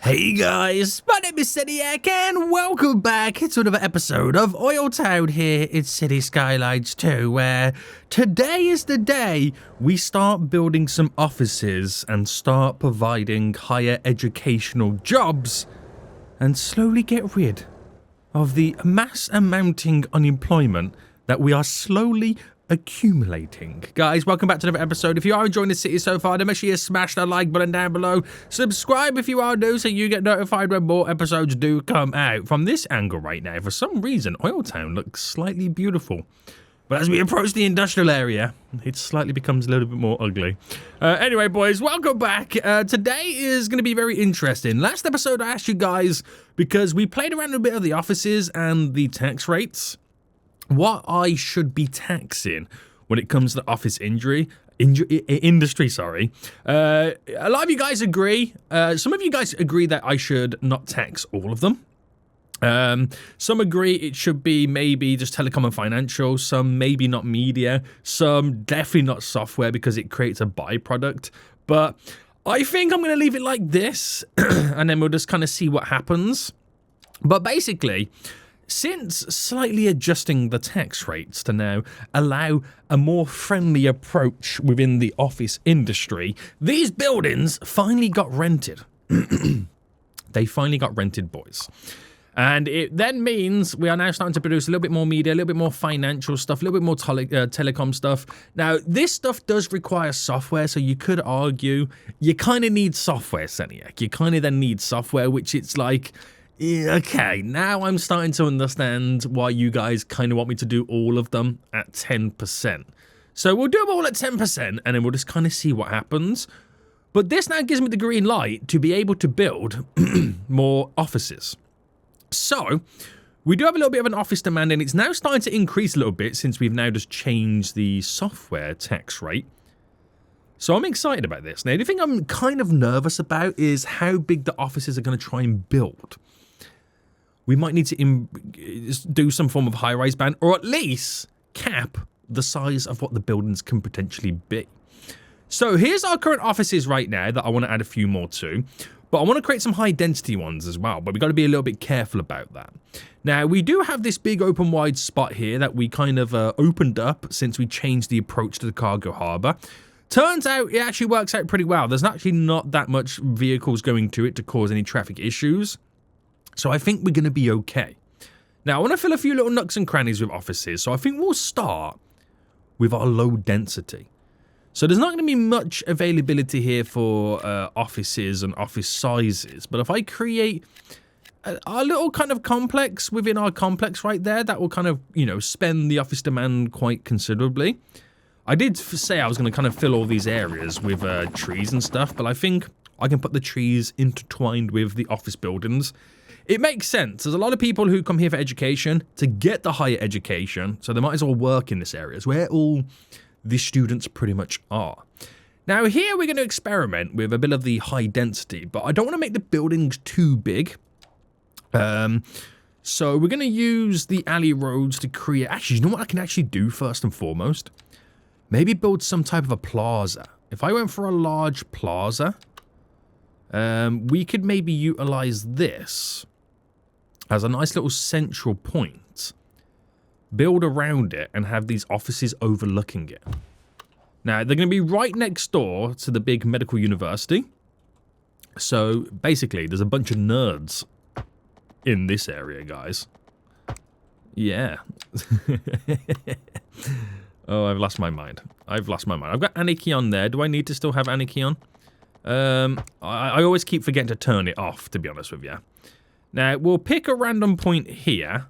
Hey guys, my name is Seniac and welcome back to another episode of OilTown here in City Skylines 2, where today is the day we start building some offices and start providing higher educational jobs and slowly get rid of the mass amounting unemployment that we are slowly accumulating. Guys, welcome back to another episode. If you are enjoying the city so far, then make sure you smash that like button down below. Subscribe if you are new so you get notified when more episodes do come out. From this angle right now, for some reason, OilTown looks slightly beautiful. But as we approach the industrial area, it slightly becomes a little bit more ugly. Anyway, boys, welcome back. Today is going to be very interesting. Last episode, I asked you guys, because we played around a bit of the offices and the tax rates, what I should be taxing when it comes to the office industry. A lot of you guys agree. Some of you guys agree that I should not tax all of them. Some agree it should be maybe just telecom and financial. Some maybe not media. Some definitely not software because it creates a byproduct. But I think I'm going to leave it like this and then we'll just kind of see what happens. But basically, since slightly adjusting the tax rates to now allow a more friendly approach within the office industry, these buildings finally got rented. They finally got rented, boys. And it then means we are now starting to produce a little bit more media, a little bit more financial stuff, a little bit more telecom stuff. Now, this stuff does require software, so you could argue you kind of need software, Seniac. You kind of then need software, which it's like, okay, now I'm starting to understand why you guys kind of want me to do all of them at 10%. So we'll do them all at 10% and then we'll just kind of see what happens. But this now gives me the green light to be able to build more offices. So we do have a little bit of an office demand and it's now starting to increase a little bit since we've now just changed the software tax rate. So I'm excited about this. Now, the thing I'm kind of nervous about is how big the offices are going to try and build. We might need to do some form of high-rise ban, or at least cap the size of what the buildings can potentially be. So here's our current offices right now that I want to add a few more to, but I want to create some high-density ones as well, but we've got to be a little bit careful about that. Now, we do have this big open wide spot here that we kind of opened up since we changed the approach to the cargo harbour. Turns out it actually works out pretty well. There's actually not that much vehicles going to it to cause any traffic issues. So I think we're going to be okay. Now, I want to fill a few little nooks and crannies with offices. So I think we'll start with our low density. So there's not going to be much availability here for offices and office sizes. But if I create a little kind of complex within our complex right there, that will kind of, spend the office demand quite considerably. I did say I was going to kind of fill all these areas with trees and stuff, but I think I can put the trees intertwined with the office buildings. It makes sense. There's a lot of people who come here for education to get the higher education, so they might as well work in this area. It's where all the students pretty much are. Now here we're going to experiment with a bit of the high density, but I don't want to make the buildings too big. So we're going to use the alley roads to create... Actually, you know what I can actually do first and foremost? Maybe build some type of a plaza. If I went for a large plaza, we could maybe utilize this as a nice little central point. Build around it and have these offices overlooking it. Now, they're going to be right next door to the big medical university. So, basically, there's a bunch of nerds in this area, guys. Yeah. Oh, I've lost my mind. I've got Anarchy on there. Do I need to still have Anarchy on? I always keep forgetting to turn it off, to be honest with you. Now, we'll pick a random point here.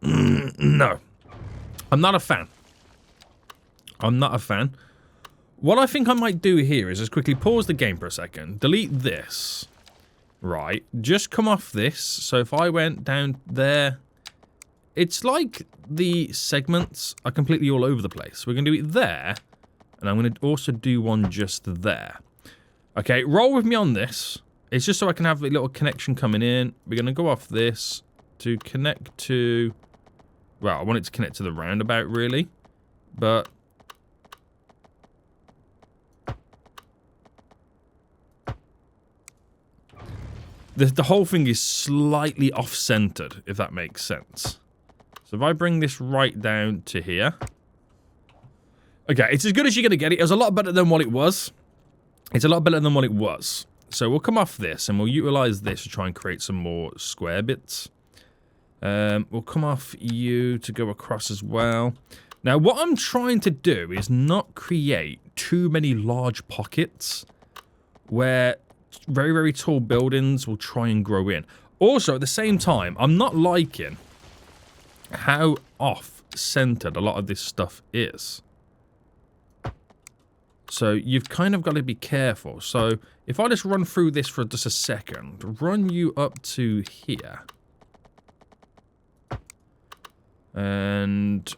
No. I'm not a fan. What I think I might do here is just quickly pause the game for a second. Delete this. Right. Just come off this. So if I went down there... It's like the segments are completely all over the place. We're going to do it there. And I'm going to also do one just there. Okay, roll with me on this. It's just so I can have a little connection coming in. We're going to go off this to connect to... Well, I want it to connect to the roundabout, really. But The whole thing is slightly off-centered, if that makes sense. So if I bring this right down to here. Okay, it's as good as you're going to get it. It was a lot better than what it was. It's a lot better than what it was. So we'll come off this and we'll utilize this to try and create some more square bits. We'll come off you to go across as well. Now, what I'm trying to do is not create too many large pockets where very, very tall buildings will try and grow in. Also, at the same time, I'm not liking how off-centered a lot of this stuff is. So you've kind of got to be careful. So if I just run through this for just a second, run you up to here. And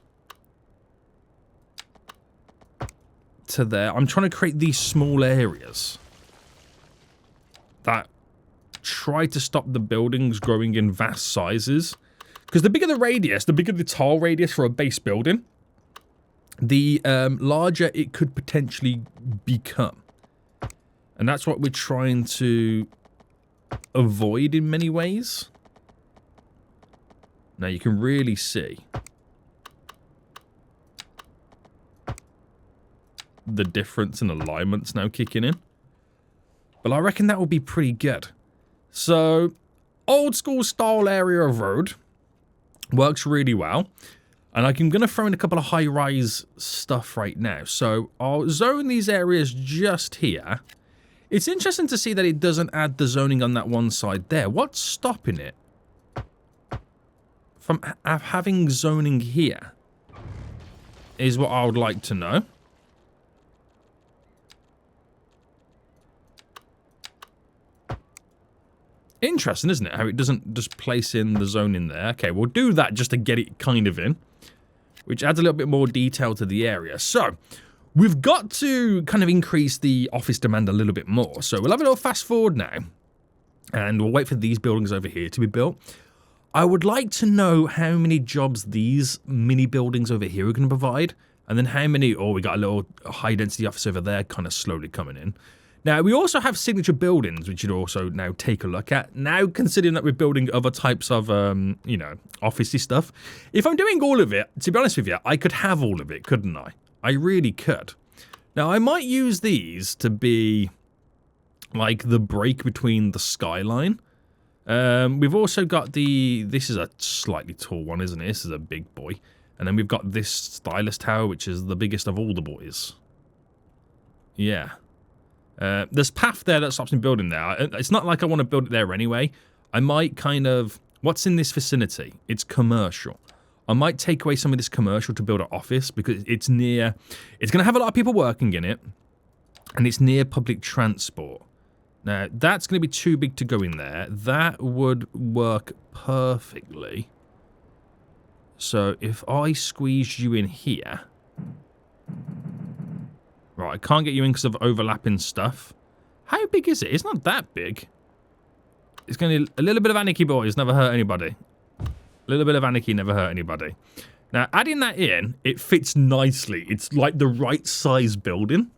to there. I'm trying to create these small areas that try to stop the buildings growing in vast sizes. Because the bigger the radius, the bigger the tile radius for a base building, the larger it could potentially become. And that's what we're trying to avoid in many ways. Now you can really see the difference in alignments now kicking in. But I reckon that will be pretty good. So, old school style area of road works really well. And I'm going to throw in a couple of high-rise stuff right now. So I'll zone these areas just here. It's interesting to see that it doesn't add the zoning on that one side there. What's stopping it from having zoning here is what I would like to know. Interesting, isn't it? How it doesn't just place in the zone in there. Okay, we'll do that just to get it kind of in, which adds a little bit more detail to the area. So, we've got to kind of increase the office demand a little bit more. So, we'll have a little fast forward now, and we'll wait for these buildings over here to be built. I would like to know how many jobs these mini buildings over here are going to provide, and then how many, oh, we got a little high-density office over there kind of slowly coming in. Now, we also have signature buildings, which you'd also now take a look at. Now, considering that we're building other types of, you know, officey stuff, if I'm doing all of it, to be honest with you, I could have all of it, couldn't I? I really could. Now, I might use these to be, like, the break between the skyline. We've also got this is a slightly tall one, isn't it? This is a big boy. And then we've got this stylus tower, which is the biggest of all the boys. Yeah. There's path there that stops me building there. It's not like I want to build it there anyway. I might kind of... What's in this vicinity? It's commercial. I might take away some of this commercial to build an office because it's near... It's going to have a lot of people working in it. And it's near public transport. Now, that's going to be too big to go in there. That would work perfectly. So, if I squeeze you in here... Right, I can't get you in because of overlapping stuff. How big is it? It's not that big. It's going to... A little bit of anarchy, boys. Never hurt anybody. A little bit of anarchy never hurt anybody. Now, adding that in, it fits nicely. It's like the right size building.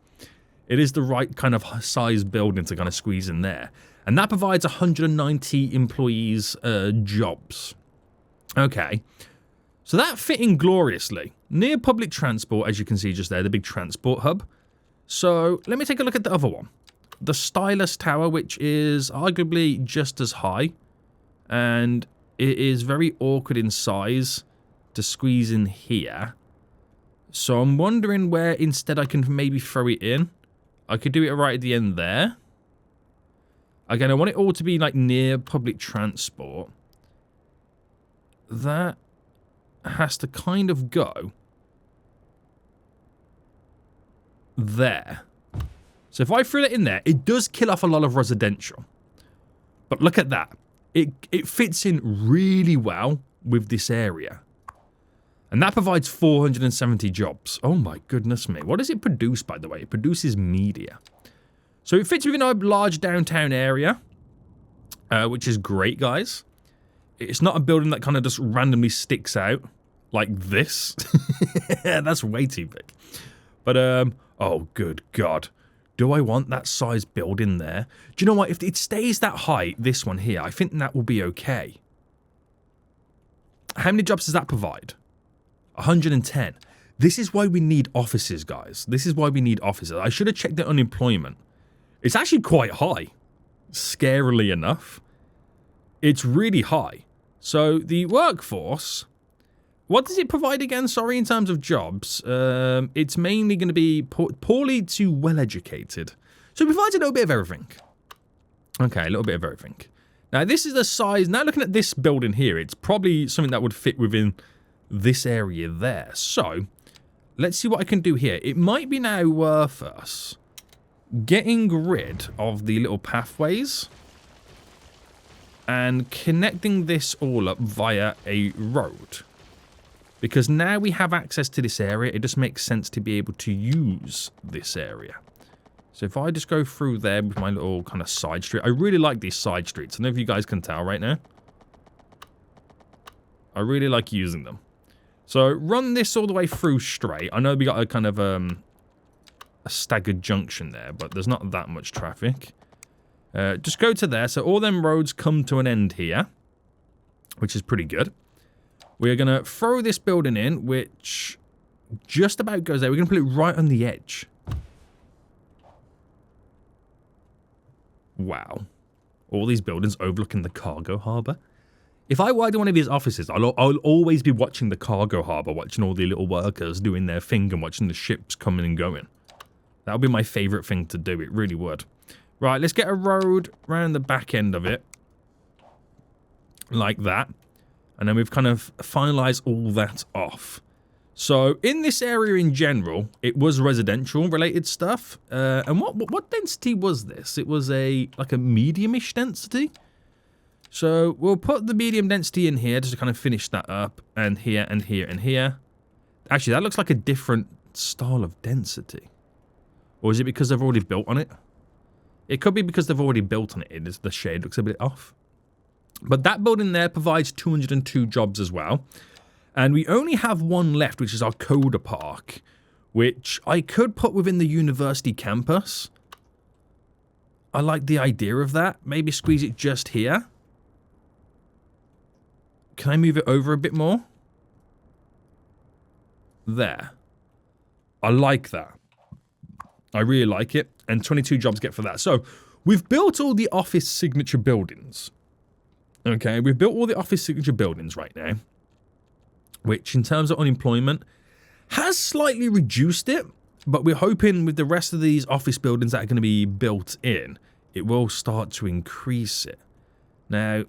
It is the right kind of size building to kind of squeeze in there. And that provides 190 employees jobs. Okay. So that fit in gloriously. Near public transport, as you can see just there, the big transport hub. So, let me take a look at the other one. The Stylus Tower, which is arguably just as high. And it is very awkward in size to squeeze in here. So, I'm wondering where instead I can maybe throw it in. I could do it right at the end there. Again, I want it all to be like near public transport. That has to kind of go there. So if I threw it in there, it does kill off a lot of residential. But look at that. It fits in really well with this area. And that provides 470 jobs. Oh my goodness me. What does it produce, by the way? It produces media. So it fits within a large downtown area, which is great, guys. It's not a building that kind of just randomly sticks out like this. That's way too big. But, oh, good God. Do I want that size building there? Do you know what? If it stays that height, this one here, I think that will be okay. How many jobs does that provide? 110. This is why we need offices, guys. This is why we need offices. I should have checked the unemployment. It's actually quite high. Scarily enough. It's really high. So the workforce, what does it provide again? Sorry, in terms of jobs. It's mainly going to be poorly to well-educated. So it provides a little bit of everything. Okay, a little bit of everything. Now, this is the size. Now, looking at this building here, it's probably something that would fit within this area there. So, let's see what I can do here. It might be now worth us getting rid of the little pathways and connecting this all up via a road. Because now we have access to this area, it just makes sense to be able to use this area. So if I just go through there with my little kind of side street. I really like these side streets. I don't know if you guys can tell right now. I really like using them. So run this all the way through straight. I know we got a kind of a staggered junction there, but there's not that much traffic. Just go to there. So all them roads come to an end here, which is pretty good. We're going to throw this building in, which just about goes there. We're going to put it right on the edge. Wow. All these buildings overlooking the cargo harbour. If I worked in one of these offices, I'll always be watching the cargo harbour, watching all the little workers doing their thing and watching the ships coming and going. That would be my favourite thing to do. It really would. Right, let's get a road around the back end of it. Like that. And then we've kind of finalised all that off. So, in this area in general, it was residential related stuff. And what density was this? It was like a medium-ish density. So, we'll put the medium density in here just to kind of finish that up. And here, and here, and here. Actually, that looks like a different style of density. Or is it because they've already built on it? It could be because they've already built on it. The shade looks a bit off. But that building there provides 202 jobs as well. And we only have one left, which is our Coda Park, which I could put within the university campus. I like the idea of that. Maybe squeeze it just here. Can I move it over a bit more? There. I like that. I really like it. And 22 jobs get for that. So, we've built all the office signature buildings. Okay, we've built all the office signature buildings right now. Which, in terms of unemployment, has slightly reduced it. But we're hoping with the rest of these office buildings that are going to be built in, it will start to increase it. Now,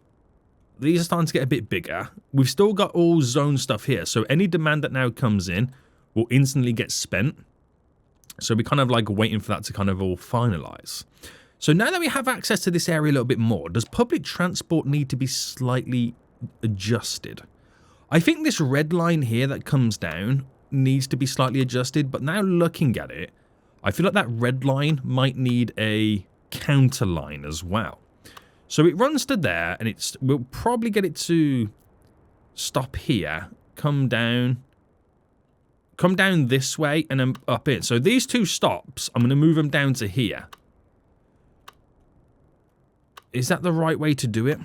these are starting to get a bit bigger. We've still got all zone stuff here. So any demand that now comes in will instantly get spent. So we're kind of like waiting for that to kind of all finalize. So now that we have access to this area a little bit more, does public transport need to be slightly adjusted? I think this red line here that comes down needs to be slightly adjusted, but now looking at it, I feel like that red line might need a counter line as well. So it runs to there, and we'll probably get it to stop here, come down this way, and then up in. So these two stops, I'm going to move them down to here. Is that the right way to do it?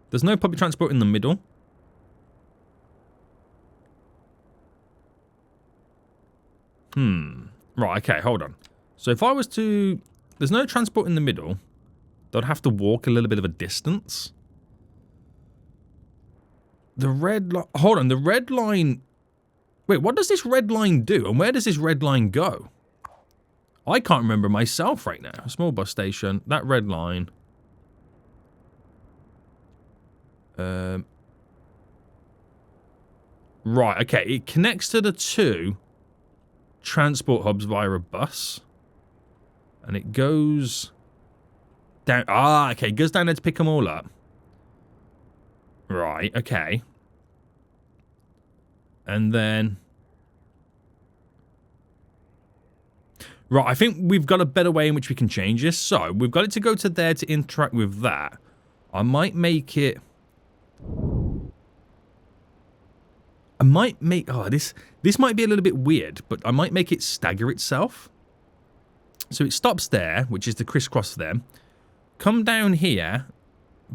There's no public transport in the middle. Right, okay, hold on. So if I was to... There's no transport in the middle. They'd have to walk a little bit of a distance. The red line... Hold on, the red line... Wait, what does this red line do? And where does this red line go? I can't remember myself right now. A small bus station. That red line... Right, okay. It connects to the two transport hubs via a bus. And it goes down... Ah, okay. It goes down there to pick them all up. Right, okay. And then... Right, I think we've got a better way in which we can change this. So, we've got it to go to there to interact with that. I might make it... I might make... Oh, this might be a little bit weird, but I might make it stagger itself. So it stops there, which is the crisscross there. Come down here.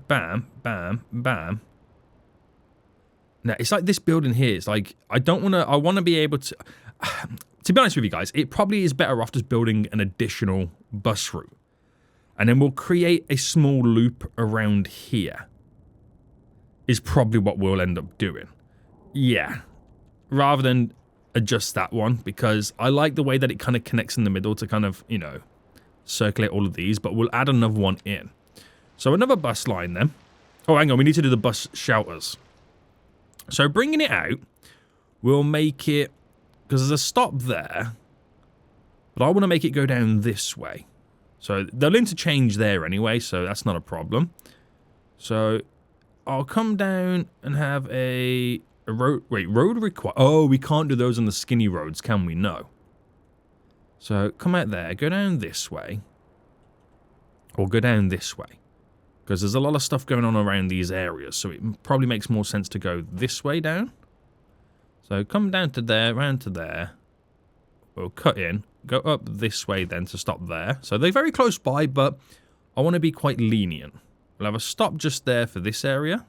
Bam, bam, bam. Now, it's like this building here. It's like, I don't want to... I want to be able to... To be honest with you guys, it probably is better off just building an additional bus route. And then we'll create a small loop around here. Is probably what we'll end up doing. Yeah. Rather than adjust that one, because I like the way that it kind of connects in the middle to kind of, you know, circulate all of these, but we'll add another one in. So another bus line then. Oh, hang on, we need to do the bus shelters. So bringing it out, we'll make it, because there's a stop there, but I want to make it go down this way. So they'll interchange there anyway, so that's not a problem. So I'll come down and have a road. Wait, road require. Oh, we can't do those on the skinny roads, can we? No. So come out there, go down this way, or go down this way, because there's a lot of stuff going on around these areas. So it probably makes more sense to go this way down. So come down to there, round to there. We'll cut in, go up this way then to stop there. So they're very close by, but I want to be quite lenient. We'll have a stop just there for this area.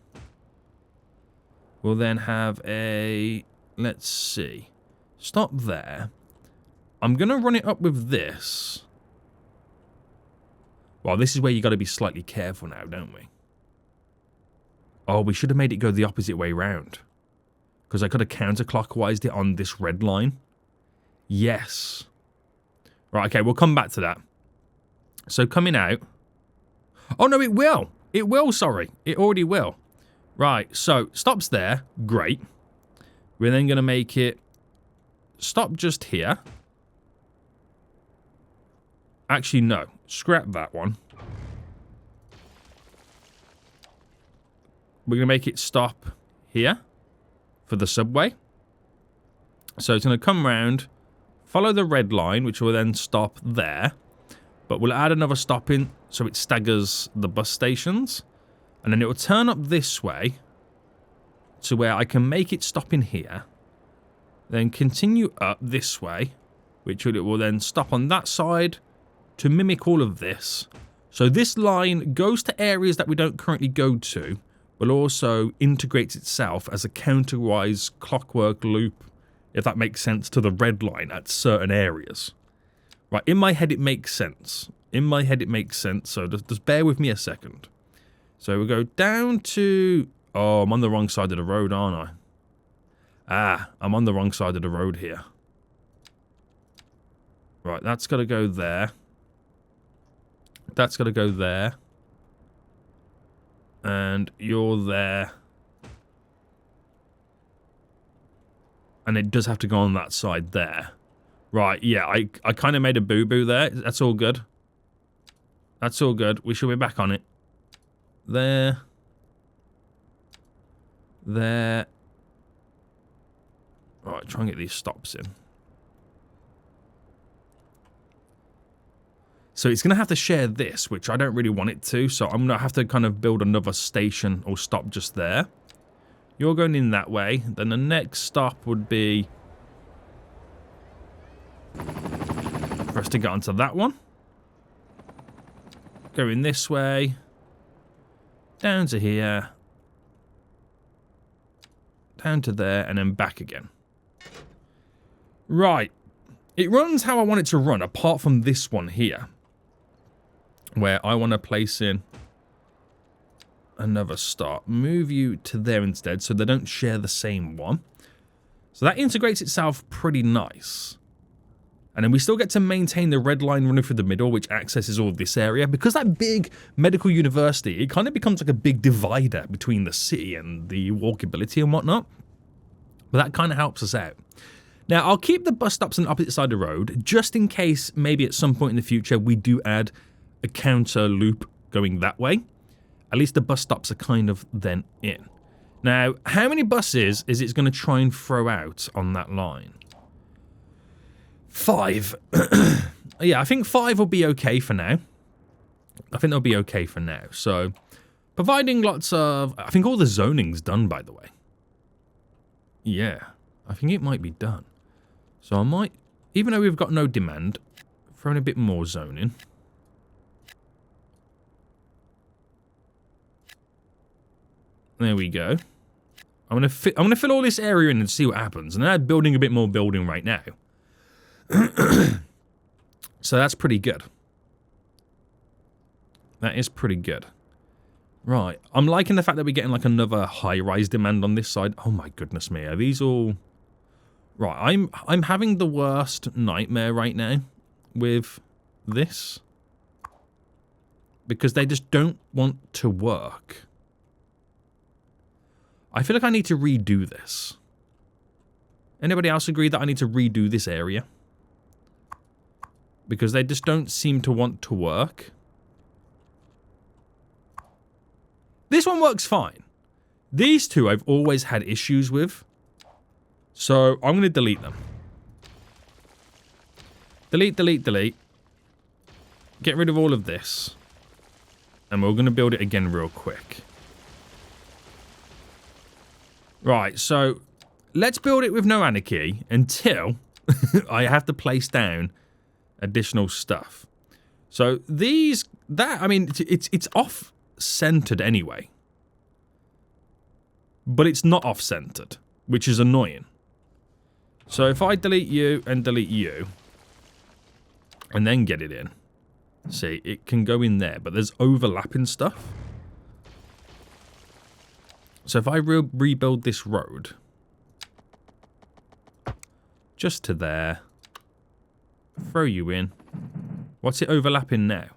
We'll then have a, let's see, stop there. I'm going to run it up with this. Well, this is where you got to be slightly careful now, don't we? Oh, we should have made it go the opposite way round. Because I could have counterclockwise it on this red line. Yes. Right, okay, we'll come back to that. So coming out. Oh, no, it will. It will, sorry. It already will. Right, so stops there. Great. We're then going to make it stop just here. Actually, no. Scrap that one. We're going to make it stop here for the subway. So it's going to come round, follow the red line, which will then stop there. But we'll add another stop in so it staggers the bus stations. And then it will turn up this way to where I can make it stop in here. Then continue up this way, which it will then stop on that side to mimic all of this. So this line goes to areas that we don't currently go to, but also integrates itself as a counterwise clockwork loop, if that makes sense, to the red line at certain areas. Right, in my head it makes sense. In my head it makes sense, so just bear with me a second. So we'll go down to... Oh, I'm on the wrong side of the road, aren't I? Ah, I'm on the wrong side of the road here. Right, that's got to go there. That's got to go there. And you're there. And it does have to go on that side there. Right, yeah, I kind of made a boo-boo there. That's all good. That's all good. We should be back on it. There. There. Alright, try and get these stops in. So it's going to have to share this, which I don't really want it to. So I'm going to have to kind of build another station or stop just there. You're going in that way. Then the next stop would be for us to get onto that one. Going this way. Down to here. Down to there, and then back again. Right. It runs how I want it to run, apart from this one here. Where I want to place in another stop. Move you to there instead, so they don't share the same one. So that integrates itself pretty nice. And then we still get to maintain the red line running through the middle, which accesses all of this area. Because that big medical university, it kind of becomes like a big divider between the city and the walkability and whatnot. But that kind of helps us out. Now, I'll keep the bus stops on the opposite side of the road, just in case maybe at some point in the future we do add a counter loop going that way. At least the bus stops are kind of then in. Now, how many buses is it going to try and throw out on that line? 5. Yeah, I think 5 will be okay for now. I think they'll be okay for now. So, providing lots of... I think all the zoning's done, by the way. Yeah, I think it might be done. So I might, even though we've got no demand, throw in a bit more zoning. There we go. I'm gonna fill all this area in and see what happens. And I'm building a bit more building right now. So that's pretty good. That is pretty good. Right. I'm liking the fact that we're getting like another high-rise demand on this side. Oh my goodness me. Are these all... Right. I'm having the worst nightmare right now with this. Because they just don't want to work. I feel like I need to redo this. Anybody else agree that I need to redo this area? Because they just don't seem to want to work. This one works fine. These two I've always had issues with. So I'm going to delete them. Delete, delete, delete. Get rid of all of this. And we're going to build it again real quick. Right, so let's build it with no anarchy until I have to place down additional stuff. So I mean, it's off-centered anyway. But it's not off-centered, which is annoying. So if I delete you and delete you, and then get it in, see, it can go in there, but there's overlapping stuff. So if I rebuild this road, just to there, throw you in. What's it overlapping now?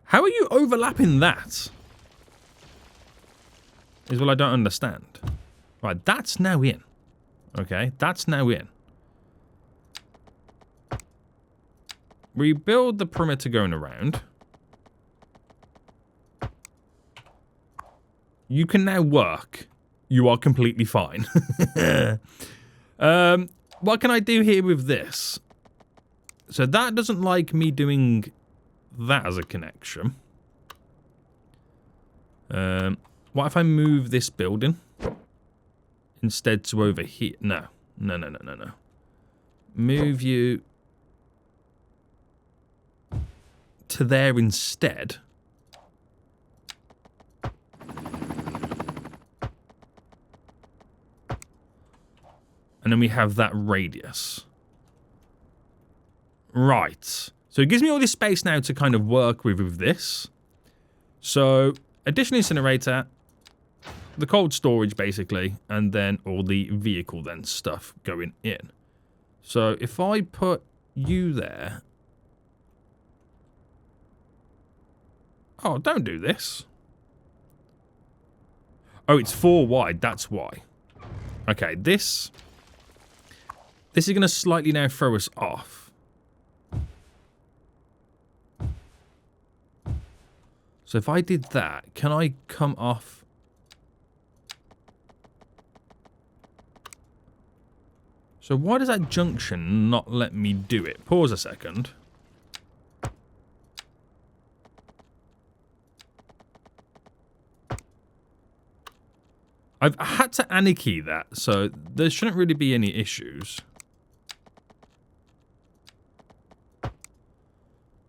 How are you overlapping that? Is what I don't understand. Right, that's now in. Okay, that's now in. Rebuild the perimeter going around. You can now work. You are completely fine. What can I do here with this? So that doesn't like me doing that as a connection. What if I move this building instead to over here? No. No, no, no, no, no. Move you to there instead. And then we have that radius. Right. So it gives me all this space now to kind of work with this. So, additional incinerator, the cold storage basically, and then all the vehicle then stuff going in. So if I put you there... Oh, don't do this. Oh, it's 4 wide, that's why. Okay, this is going to slightly now throw us off. So if I did that, can I come off? So why does that junction not let me do it? Pause a second. I've had to anarchy that, so there shouldn't really be any issues.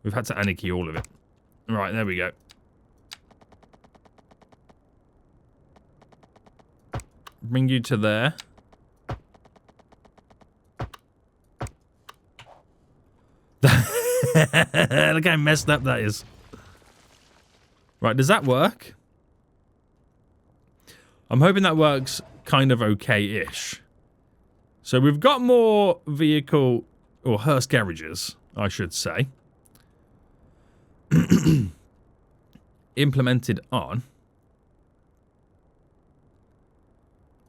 We've had to anarchy all of it. Right, there we go. Bring you to there. Look how messed up that is. Right, does that work? I'm hoping that works kind of okay-ish. So we've got more vehicle, or hearse garages, I should say. Implemented on.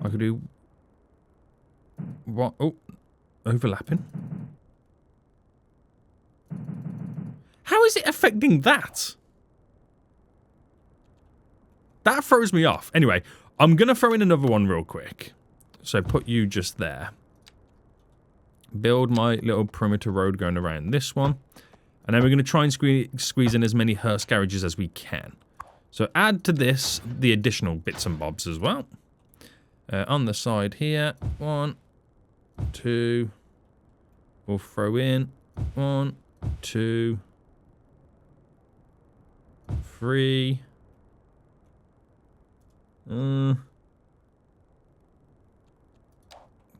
I could do... What? Oh, overlapping. How is it affecting that? That throws me off. Anyway, I'm going to throw in another one real quick. So put you just there. Build my little perimeter road going around this one. And then we're going to try and squeeze in as many hearse garages as we can. So add to this the additional bits and bobs as well. On the side here, 1, 2. We'll throw in 1, 2, 3.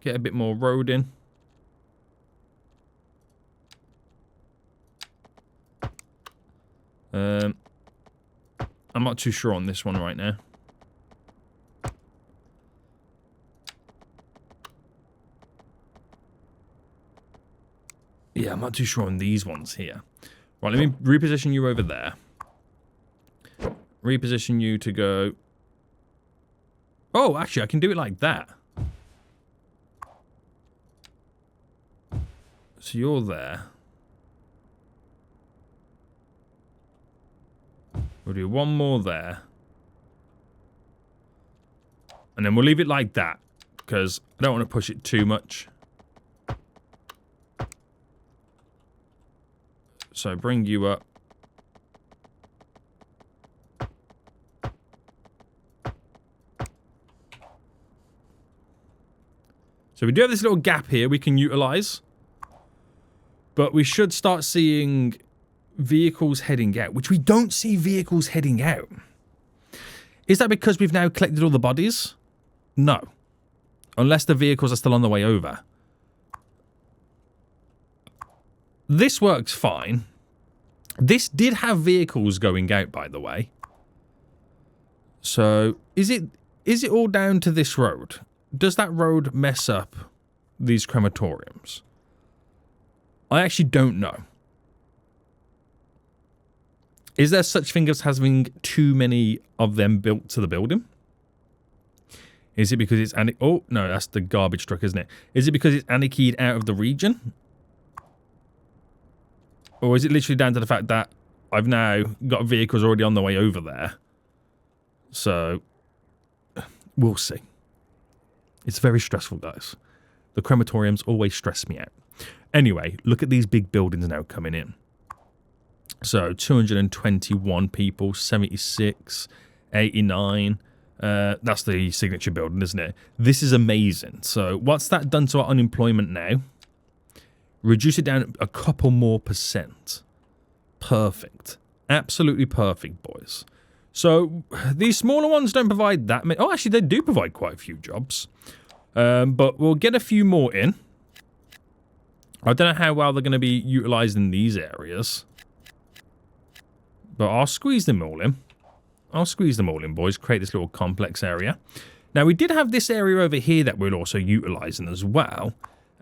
Get a bit more road in. I'm not too sure on this one right now. Yeah, I'm not too sure on these ones here. Right, let me reposition you over there. Reposition you to go... Oh, actually, I can do it like that. So you're there. We'll do one more there. And then we'll leave it like that, because I don't want to push it too much. So bring you up. So we do have this little gap here we can utilize. But we should start seeing vehicles heading out, which we don't see vehicles heading out. Is that because we've now collected all the bodies? No. Unless the vehicles are still on the way over. This works fine. This did have vehicles going out, by the way. So, is it all down to this road? Does that road mess up these crematoriums? I actually don't know. Is there such thing as having too many of them built to the building? Is it because it's... Oh, no, that's the garbage truck, isn't it? Is it because it's anarchied out of the region? Or is it literally down to the fact that I've now got vehicles already on the way over there? So, we'll see. It's very stressful, guys. The crematoriums always stress me out. Anyway, look at these big buildings now coming in. So, 221 people, 76, 89. That's the signature building, isn't it? This is amazing. So, what's that done to our unemployment now? Reduce it down a couple more %. Perfect. Absolutely perfect, boys. So, these smaller ones don't provide that many. Oh, actually, they do provide quite a few jobs. But we'll get a few more in. I don't know how well they're going to be utilised in these areas. But I'll squeeze them all in. I'll squeeze them all in, boys. Create this little complex area. Now, we did have this area over here that we're also utilising as well.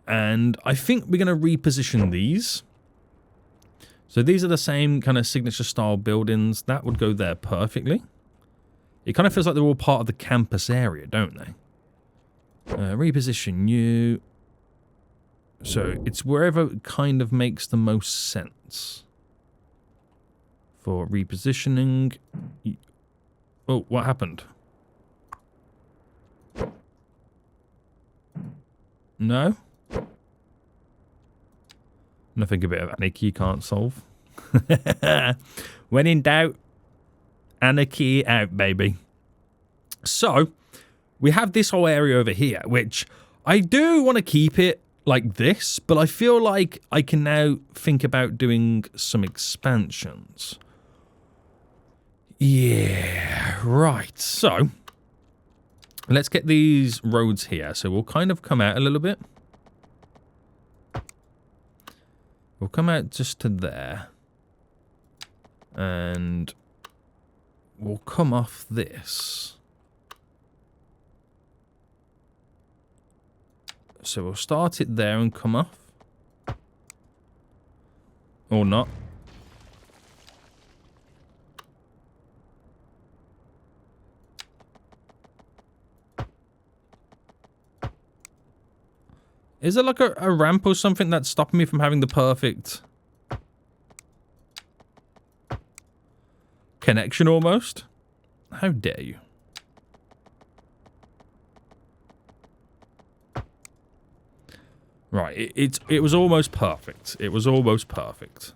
And I think we're going to reposition these. So these are the same kind of signature style buildings. That would go there perfectly. It kind of feels like they're all part of the campus area, don't they? Reposition you. So it's wherever it kind of makes the most sense. For repositioning. Oh, what happened? No? Nothing a bit of anarchy can't solve. When in doubt, anarchy out, baby. So, we have this whole area over here, which I do want to keep it like this, but I feel like I can now think about doing some expansions. Yeah, right. So, let's get these roads here. So, we'll kind of come out a little bit. We'll come out just to there. And we'll come off this. So we'll start it there and come off. Or not. Is there like a ramp or something that's stopping me from having the perfect connection almost? How dare you? Right, it was almost perfect. It was almost perfect.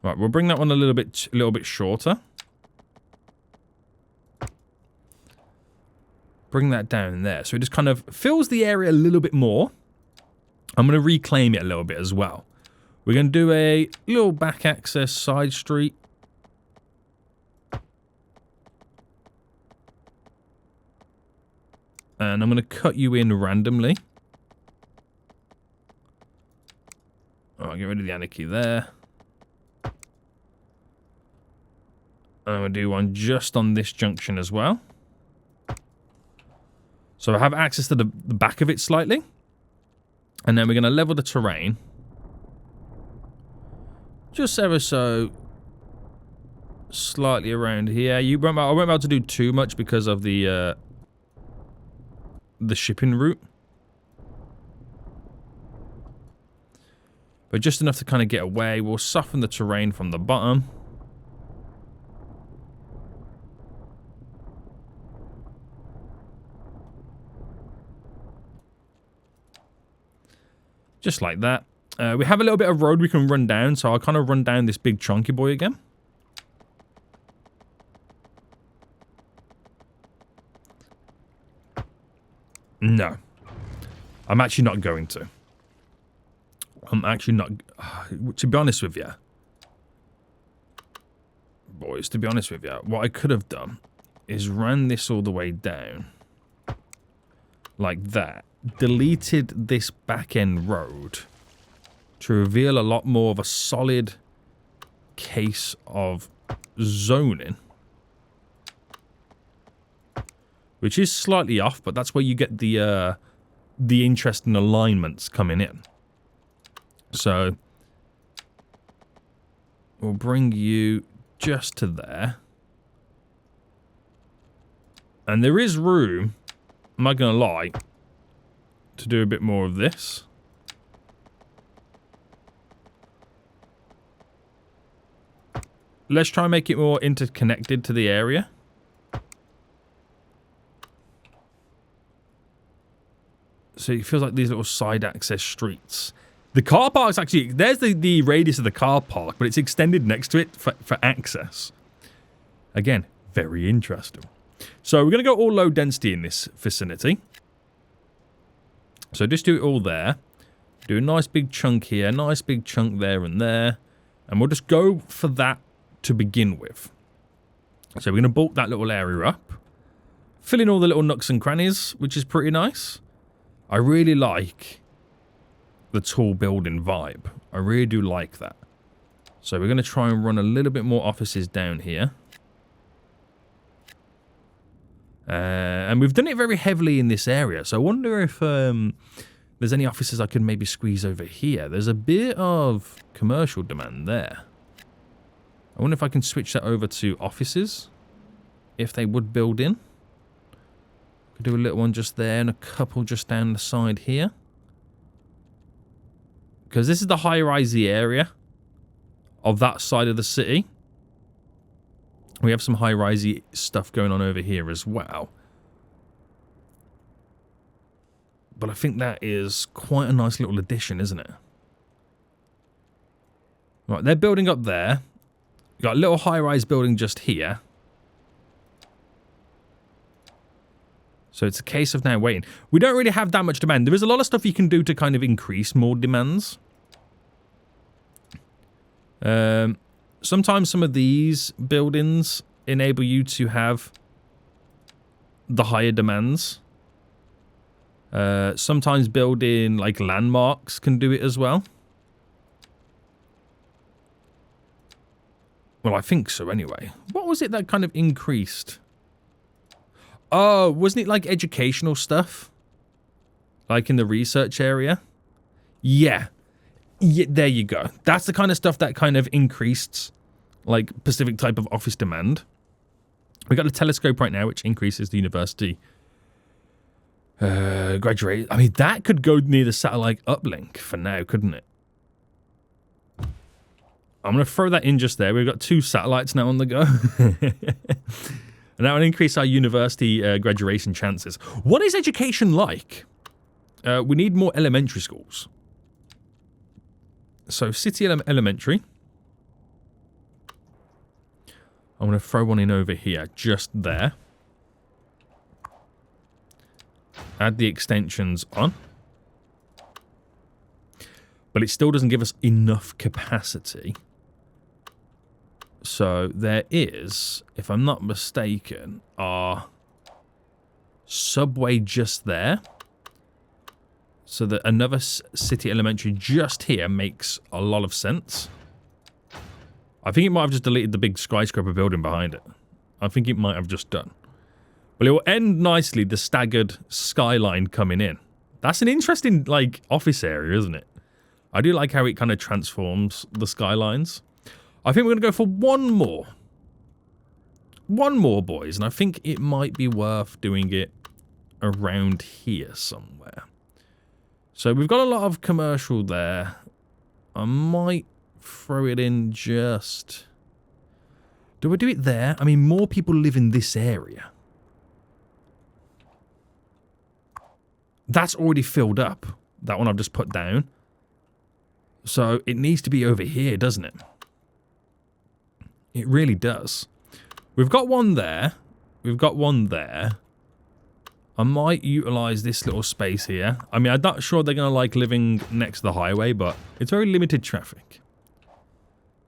Right, we'll bring that one a little bit shorter. Bring that down there. So it just kind of fills the area a little bit more. I'm going to reclaim it a little bit as well. We're going to do a little back access side street. And I'm going to cut you in randomly. I'll get rid of the anarchy there. And I'm going to do one just on this junction as well. So I have access to the back of it slightly. And then we're going to level the terrain. Just ever so slightly around here. I won't be able to do too much because of the shipping route. But just enough to kind of get away. We'll soften the terrain from the bottom. Just like that. We have a little bit of road we can run down, so I'll kind of run down this big chunky boy again. No. I'm actually not going to. I'm actually not... To be honest with you... Boys, to be honest with you, what I could have done is ran this all the way down. Like that. Deleted this back end road to reveal a lot more of a solid case of zoning, which is slightly off, but that's where you get the interesting alignments coming in. So we'll bring you just to there, and there is room, I'm not gonna lie, to do a bit more of this. Let's try and make it more interconnected to the area. So it feels like these little side access streets. The car park's actually, there's the radius of the car park, but it's extended next to it for access. Again, very interesting. So we're going to go all low density in this vicinity. So just do it all there. Do a nice big chunk here, nice big chunk there and there. And we'll just go for that to begin with. So we're going to bulk that little area up. Fill in all the little nooks and crannies, which is pretty nice. I really like the tall building vibe. I really do like that. So we're going to try and run a little bit more offices down here. And we've done it very heavily in this area. So I wonder if there's any offices I could maybe squeeze over here. There's a bit of commercial demand there. I wonder if I can switch that over to offices. If they would build in. Could do a little one just there and a couple just down the side here. Because this is the high-risey area of that side of the city. We have some high-risey stuff going on over here as well. But I think that is quite a nice little addition, isn't it? Right, they're building up there. We've got a little high-rise building just here. So it's a case of now waiting. We don't really have that much demand. There is a lot of stuff you can do to kind of increase more demands. Sometimes some of these buildings enable you to have the higher demands. Sometimes building like landmarks can do it as well. Well, I think so anyway. What was it that kind of increased? Oh, wasn't it like educational stuff? Like in the research area? Yeah. Yeah, there you go. That's the kind of stuff that kind of increased like specific type of office demand. We got a telescope right now, which increases the university graduate. I mean, that could go near the satellite uplink for now, couldn't it? I'm going to throw that in just there. We've got 2 satellites now on the go. And that will increase our university graduation chances. What is education like? We need more elementary schools. So, City Elementary. I'm going to throw one in over here, just there. Add the extensions on. But it still doesn't give us enough capacity. So there is, if I'm not mistaken, our subway just there. So that another city elementary just here makes a lot of sense. I think it might have just deleted the big skyscraper building behind it. I think it might have just done. But it will end nicely, the staggered skyline coming in. That's an interesting, like, office area, isn't it? I do like how it kind of transforms the skylines. I think we're going to go for one more. One more, boys. And I think it might be worth doing it around here somewhere. So we've got a lot of commercial there. I might throw it in just... Do I do it there? I mean, more people live in this area. That's already filled up. That one I've just put down. So it needs to be over here, doesn't it? It really does. We've got one there. We've got one there. I might utilize this little space here. I mean, I'm not sure they're going to like living next to the highway, but it's very limited traffic.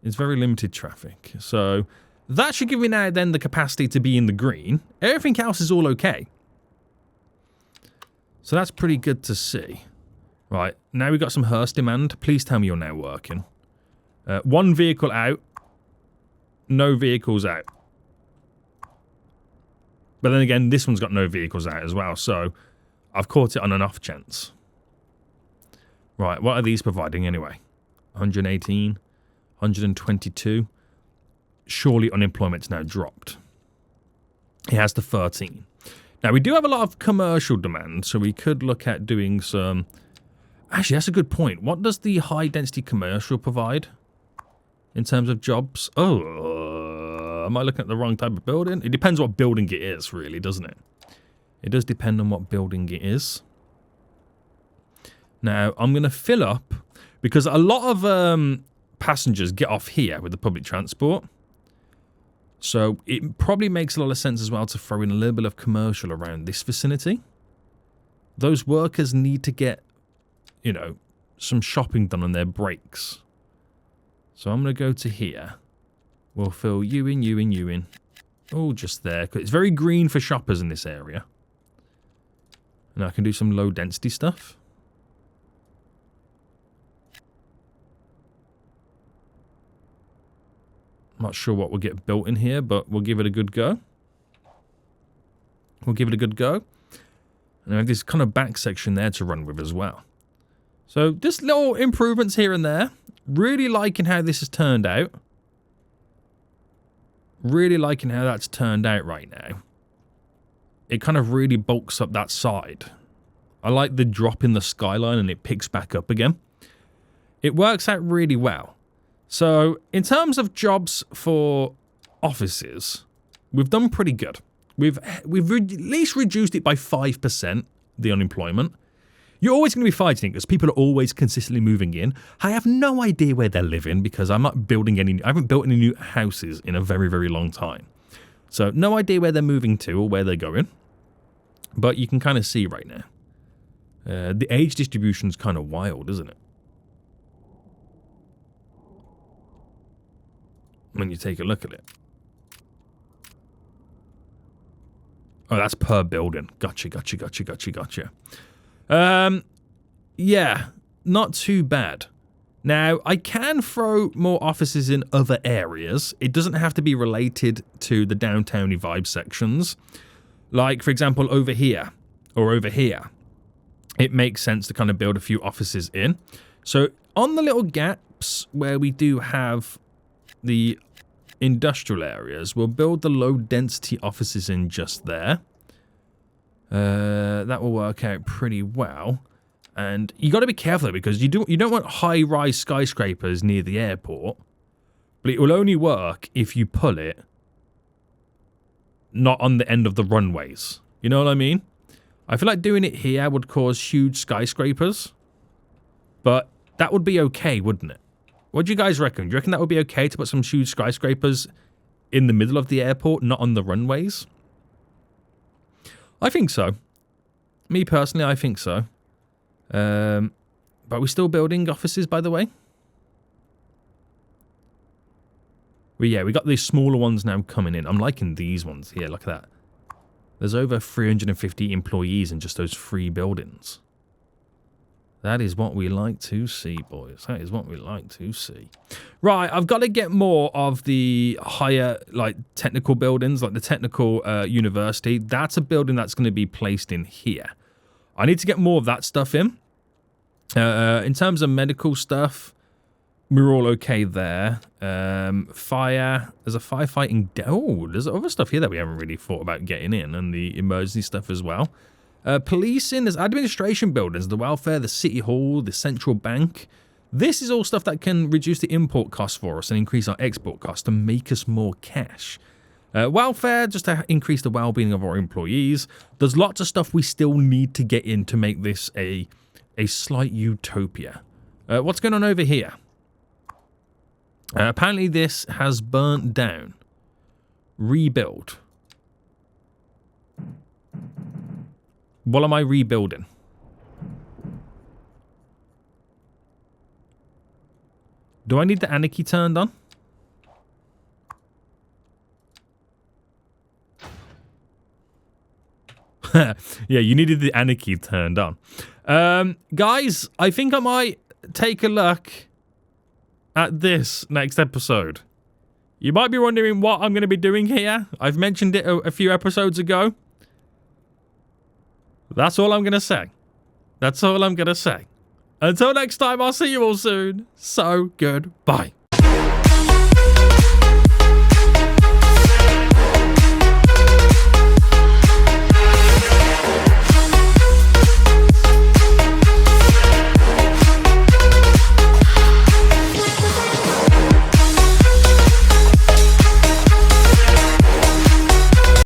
It's very limited traffic. So that should give me now then the capacity to be in the green. Everything else is all okay. So that's pretty good to see. Right, now we've got some hearse demand. Please tell me you're now working. One vehicle out. No vehicles out. But then again, this one's got no vehicles out as well, so I've caught it on an off chance. Right, what are these providing anyway? 118, 122. Surely unemployment's now dropped. It has to 13. Now, we do have a lot of commercial demand, so we could look at doing some... Actually, that's a good point. What does the high-density commercial provide in terms of jobs? Oh, am I looking at the wrong type of building? It depends what building it is, really, doesn't it? It does depend on what building it is. Now, I'm going to fill up, because a lot of passengers get off here with the public transport. So it probably makes a lot of sense as well to throw in a little bit of commercial around this vicinity. Those workers need to get, you know, some shopping done on their breaks. So I'm going to go to here. We'll fill you in, you in, you in. Oh, just there. It's very green for shoppers in this area. And I can do some low density stuff. Not sure what will get built in here, but we'll give it a good go. We'll give it a good go. And I have this kind of back section there to run with as well. So just little improvements here and there. Really liking how this has turned out. Really liking how that's turned out right now. It kind of really bulks up that side. I like the drop in the skyline and it picks back up again. It works out really well. So, in terms of jobs for offices, we've done pretty good. We've at least reduced it by 5%, the unemployment. You're always going to be fighting because people are always consistently moving in. I have no idea where they're living because I'm not building any... I haven't built any new houses in a very, very long time. So, no idea where they're moving to or where they're going. But you can kind of see right now. The age distribution's kind of wild, isn't it? When you take a look at it. Oh, that's per building. Gotcha. Yeah, not too bad. Now, I can throw more offices in other areas. It doesn't have to be related to the downtowny vibe sections. Like, for example, over here or over here. It makes sense to kind of build a few offices in. So, on the little gaps where we do have the industrial areas, we'll build the low density offices in just there. That will work out pretty well. And you got to be careful though, because you don't want high-rise skyscrapers near the airport. But it will only work if you pull it not on the end of the runways. You know what I mean? I feel like doing it here would cause huge skyscrapers. But that would be okay, wouldn't it? What do you guys reckon? Do you reckon that would be okay to put some huge skyscrapers in the middle of the airport, not on the runways? I think so. Me personally, I think so. But we're still building offices, by the way. Well, yeah, we got these smaller ones now coming in. I'm liking these ones here. Look at that. There's over 350 employees in just those 3 buildings. That is what we like to see, boys. That is what we like to see. Right, I've got to get more of the higher, like, technical buildings, like the technical university. That's a building that's going to be placed in here. I need to get more of that stuff in. In terms of medical stuff, we're all okay there. Fire, there's a firefighting... Oh, there's other stuff here that we haven't really thought about getting in, and the emergency stuff as well. Policing, there's administration buildings, the welfare, the city hall, the central bank. This is all stuff that can reduce the import costs for us and increase our export costs to make us more cash. Welfare, just to increase the well-being of our employees. There's lots of stuff we still need to get in to make this a slight utopia. What's going on over here? Apparently this has burnt down. Rebuild. What am I rebuilding? Do I need the anarchy turned on? Yeah, you needed the anarchy turned on. Guys, I think I might take a look at this next episode. You might be wondering what I'm going to be doing here. I've mentioned it a few episodes ago. That's all I'm going to say. That's all I'm going to say. Until next time, I'll see you all soon. So, goodbye.